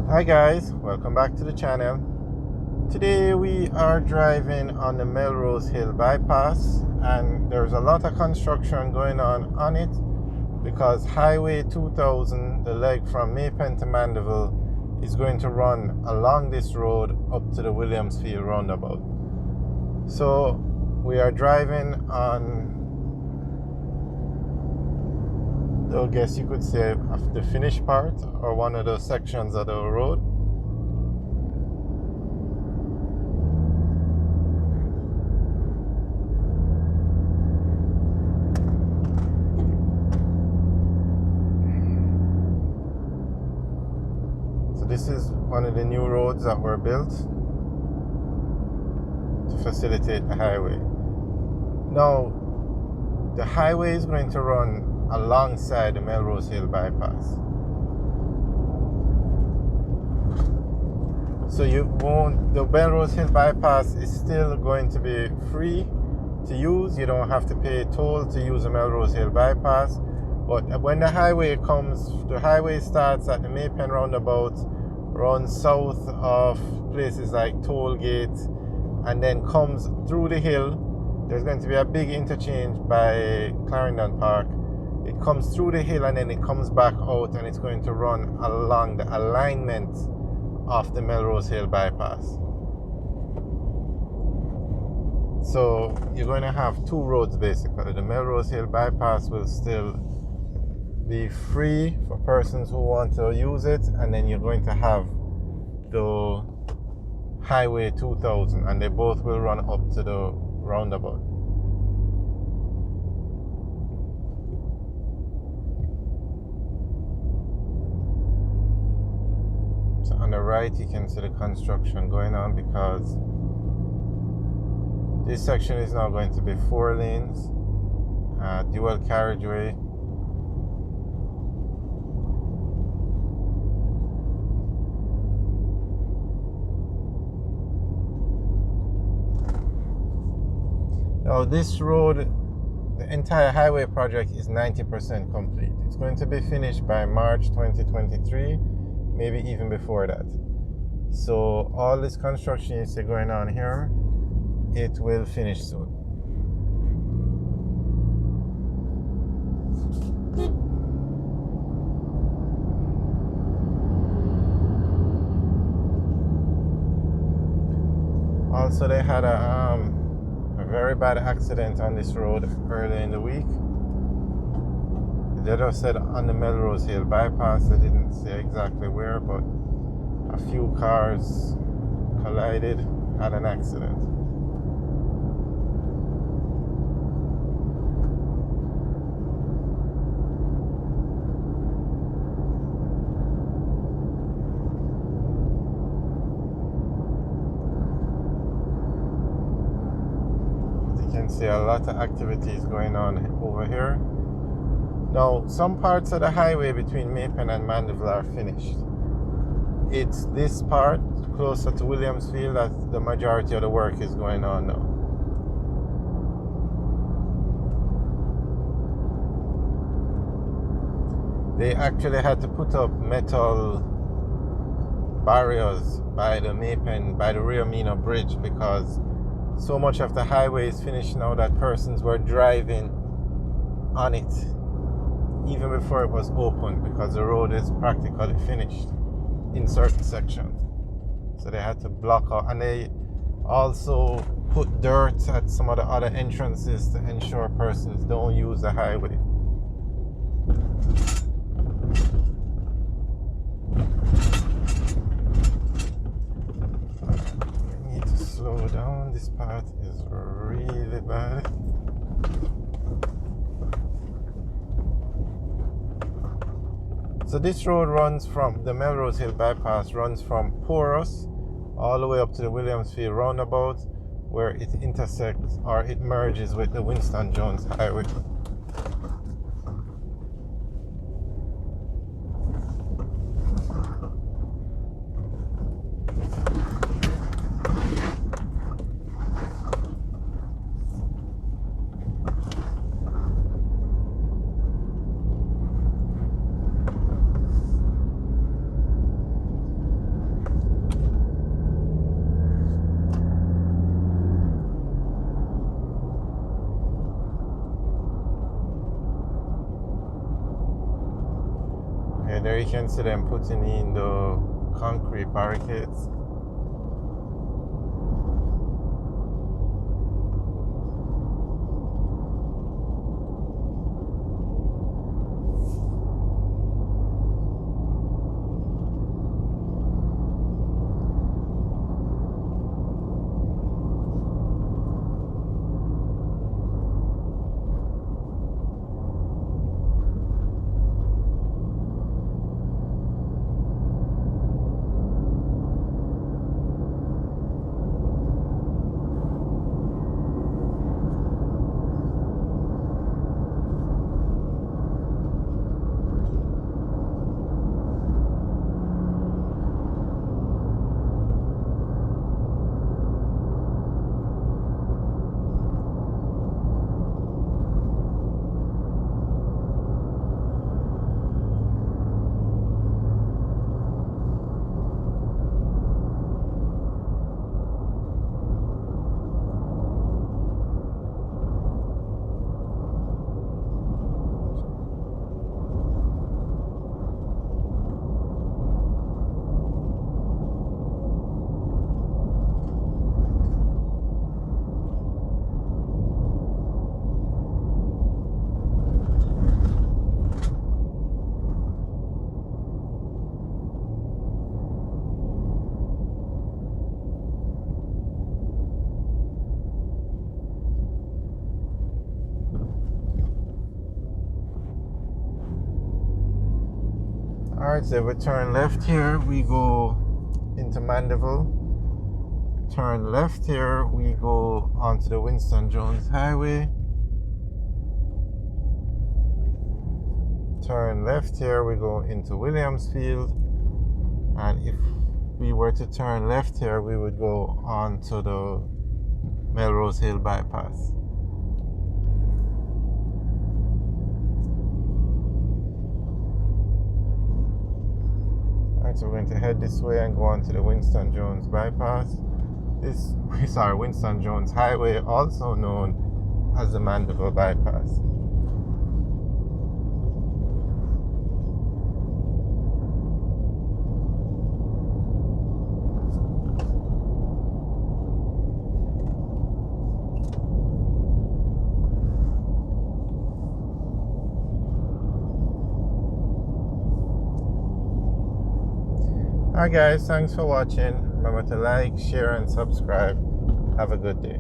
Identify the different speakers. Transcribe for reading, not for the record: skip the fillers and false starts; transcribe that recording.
Speaker 1: Hi guys, welcome back to the channel. Today we are driving on the Melrose Hill bypass and there's a lot of construction going on it because Highway 2000, the leg from Maypen to Mandeville, is going to run along this road up to the Williamsfield roundabout. So we are driving on, I guess you could say, the finished part or one of those sections of the road. So this is one of the new roads that were built to facilitate the highway. Now, the highway is going to run alongside the Melrose Hill bypass. So the Melrose Hill bypass is still going to be free to use. You don't have to pay toll to use the Melrose Hill bypass. But when the highway starts at the Maypen roundabout, runs south of places like Toll Gate, and then comes through the hill. There's going to be a big interchange by Clarendon Park. It comes through the hill and then it comes back out, and it's going to run along the alignment of the Melrose Hill bypass. So you're going to have two roads basically. The Melrose Hill bypass will still be free for persons who want to use it, and then you're going to have the Highway 2000, and they both will run up to the roundabout. So on the right you can see the construction going on because this section is now going to be 4 lanes, dual carriageway. Now this road, the entire highway project is 90% complete. It's going to be finished by March 2023, maybe even before that. So all this construction you see going on here, it will finish soon. Also, they had a very bad accident on this road earlier in the week. They just said on the Melrose Hill bypass. They didn't say exactly where, but a few cars collided, had an accident. See a lot of activities going on over here. Now, some parts of the highway between Maypen and Mandeville are finished. It's this part closer to Williamsfield that the majority of the work is going on now. They actually had to put up metal barriers by the Rio Mino Bridge because so much of the highway is finished now that persons were driving on it even before it was opened, because the road is practically finished in certain sections. So they had to block out, and they also put dirt at some of the other entrances to ensure persons don't use the highway. Slow down, this part is really bad. So this road runs from the Melrose Hill bypass, runs from Porus all the way up to the Williamsfield roundabout, where it intersects or it merges with the Winston Jones Highway. you can see them putting in the concrete barricades. Alright, so we turn left here, we go into Mandeville. Turn left here, we go onto the Winston Jones Highway. Turn left here, we go into Williamsfield. And if we were to turn left here, we would go on to the Melrose Hill bypass. So we're going to head this way and go on to the Winston Jones bypass. Winston Jones Highway, also known as the Mandeville bypass. Alright guys, thanks for watching. Remember to like, share and subscribe. Have a good day.